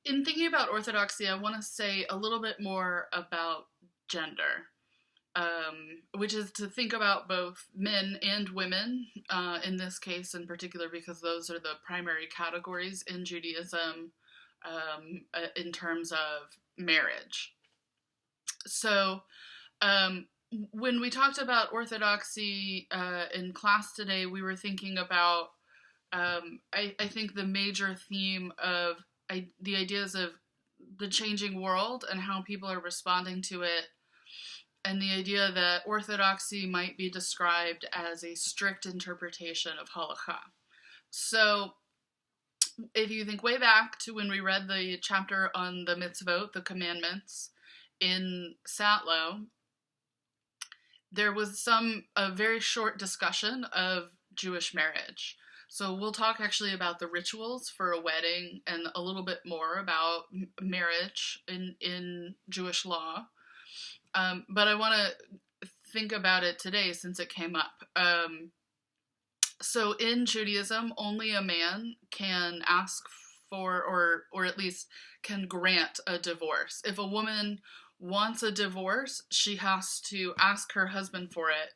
In thinking about orthodoxy, I want to say a little bit more about gender, which is to think about both men and women, in this case in particular, because those are the primary categories in Judaism in terms of marriage. So, um, when we talked about orthodoxy in class today, we were thinking about, I think, the major theme of the ideas of the changing world and how people are responding to it, and the idea that orthodoxy might be described as a strict interpretation of halakha. So, if you think way back to when we read the chapter on the mitzvot, the commandments, in Satlow, there was a very short discussion of Jewish marriage. So we'll talk actually about the rituals for a wedding and a little bit more about marriage in Jewish law. But I want to think about it today since it came up. So in Judaism, only a man can ask for, or at least can grant, a divorce. If a woman wants a divorce, she has to ask her husband for it,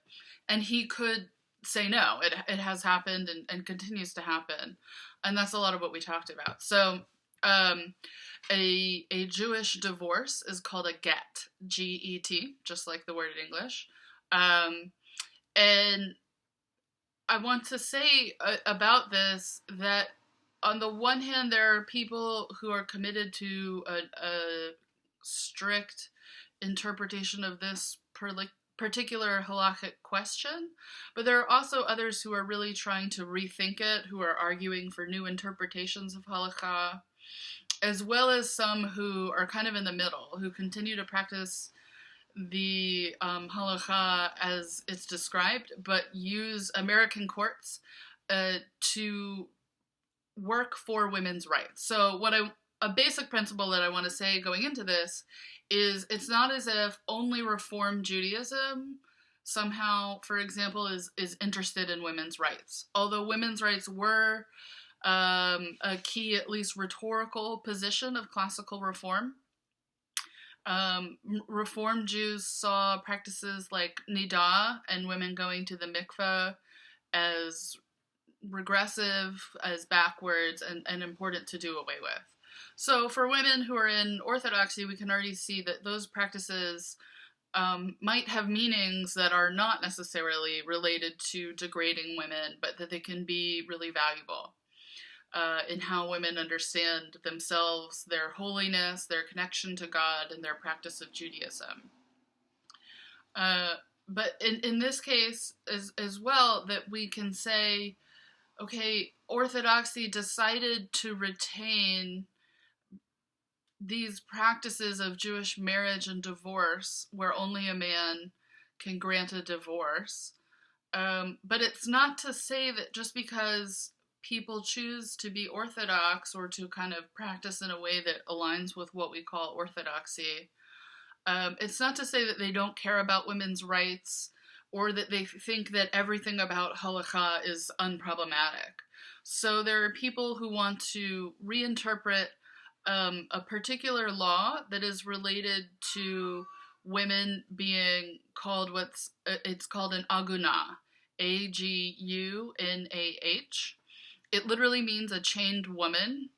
and he could say no. It has happened and continues to happen, and that's a lot of what we talked about. So a Jewish divorce is called a get, G-E-T, just like the word in English. And I want to say about this that on the one hand, there are people who are committed to a strict interpretation of this particular halakhic question, but there are also others who are really trying to rethink it, who are arguing for new interpretations of halakha, as well as some who are kind of in the middle, who continue to practice the halakha as it's described, but use American courts to work for women's rights. So a basic principle that I want to say going into this is it's not as if only Reform Judaism somehow, for example, is interested in women's rights. Although women's rights were a key, at least rhetorical, position of classical reform, Reform Jews saw practices like nidah and women going to the mikveh as regressive, as backwards, and important to do away with. So for women who are in Orthodoxy, we can already see that those practices might have meanings that are not necessarily related to degrading women, but that they can be really valuable in how women understand themselves, their holiness, their connection to God, and their practice of Judaism. But in this case, as well, that we can say, okay, Orthodoxy decided to retain these practices of Jewish marriage and divorce, where only a man can grant a divorce. But it's not to say that just because people choose to be Orthodox or to kind of practice in a way that aligns with what we call orthodoxy, it's not to say that they don't care about women's rights or that they think that everything about halakha is unproblematic. So there are people who want to reinterpret a particular law that is related to women being called it's called an agunah, A-G-U-N-A-H. It literally means a chained woman.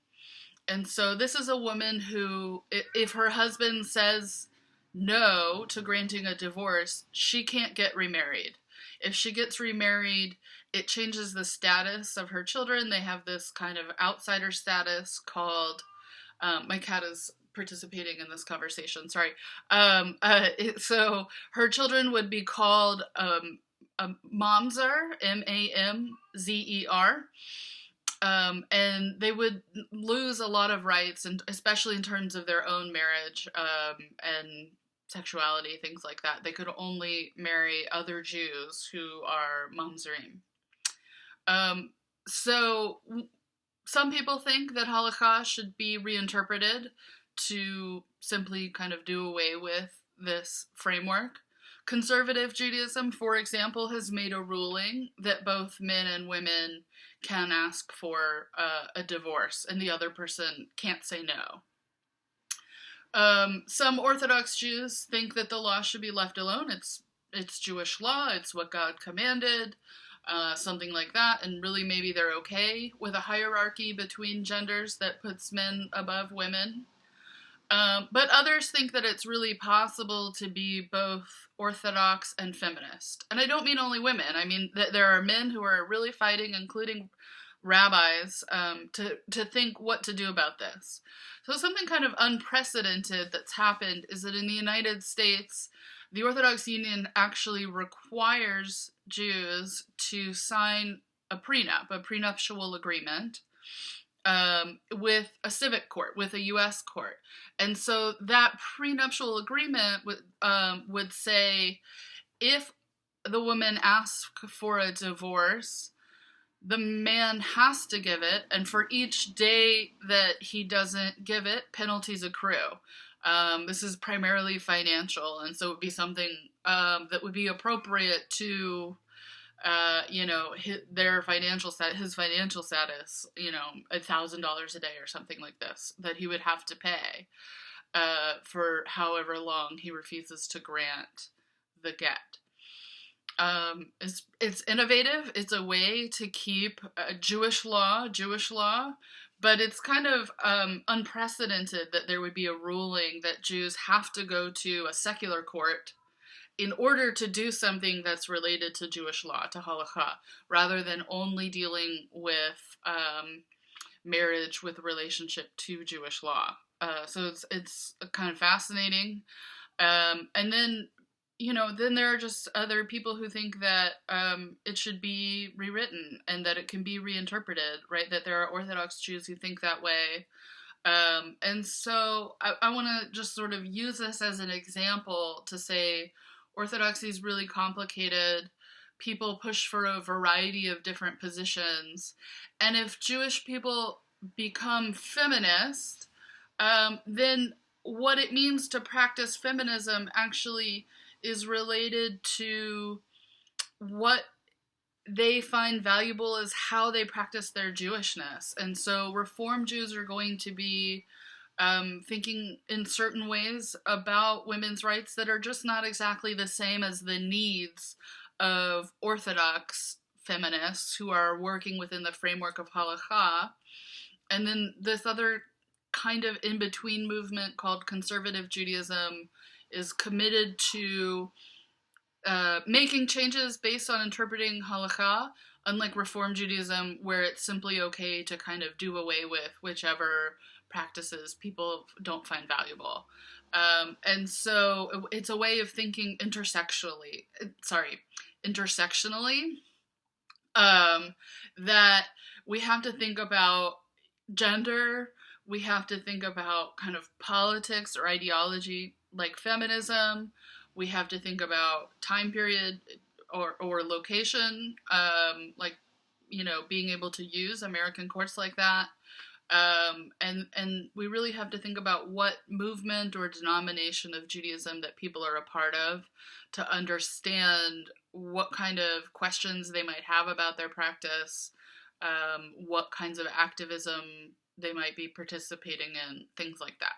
And so this is a woman who, if her husband says no to granting a divorce, she can't get remarried. If she gets remarried, it changes the status of her children. They have this kind of outsider status called, my cat is participating in this conversation, sorry. So her children would be called a mamzer, M-A-M-Z-E-R. And they would lose a lot of rights, and especially in terms of their own marriage and sexuality, things like that. They could only marry other Jews who are mamzerim. So some people think that halakha should be reinterpreted to simply kind of do away with this framework. Conservative Judaism, for example, has made a ruling that both men and women can ask for a divorce, and the other person can't say no. Some Orthodox Jews think that the law should be left alone. It's Jewish law. It's what God commanded, something like that. And really, maybe they're okay with a hierarchy between genders that puts men above women. But others think that it's really possible to be both Orthodox and feminist. And I don't mean only women. I mean that there are men who are really fighting, including rabbis, to think what to do about this. So something kind of unprecedented that's happened is that in the United States, the Orthodox Union actually requires Jews to sign a prenup, a prenuptial agreement, with a civic court, with a U.S. court. And so that prenuptial agreement would say if the woman asks for a divorce, the man has to give it, and for each day that he doesn't give it, penalties accrue. This is primarily financial, and so it would be something that would be appropriate to his financial status, $1,000 a day or something like this, that he would have to pay for however long he refuses to grant the get. It's innovative. It's a way to keep Jewish law, but it's kind of unprecedented that there would be a ruling that Jews have to go to a secular court in order to do something that's related to Jewish law, to halakha, rather than only dealing with marriage with relationship to Jewish law. So it's kind of fascinating. And then, then there are just other people who think that it should be rewritten and that it can be reinterpreted, right? That there are Orthodox Jews who think that way. And so I want to just sort of use this as an example to say Orthodoxy is really complicated. People push for a variety of different positions. And if Jewish people become feminist, then what it means to practice feminism actually is related to what they find valuable is how they practice their Jewishness. And so Reform Jews are going to be thinking in certain ways about women's rights that are just not exactly the same as the needs of Orthodox feminists who are working within the framework of halakha. And then this other kind of in-between movement called conservative Judaism is committed to making changes based on interpreting halakha, unlike Reform Judaism, where it's simply okay to kind of do away with whichever practices people don't find valuable. And so it's a way of thinking intersectionally, that we have to think about gender, we have to think about kind of politics or ideology like feminism, we have to think about time period or location, being able to use American courts like that. And we really have to think about what movement or denomination of Judaism that people are a part of to understand what kind of questions they might have about their practice, what kinds of activism they might be participating in, things like that.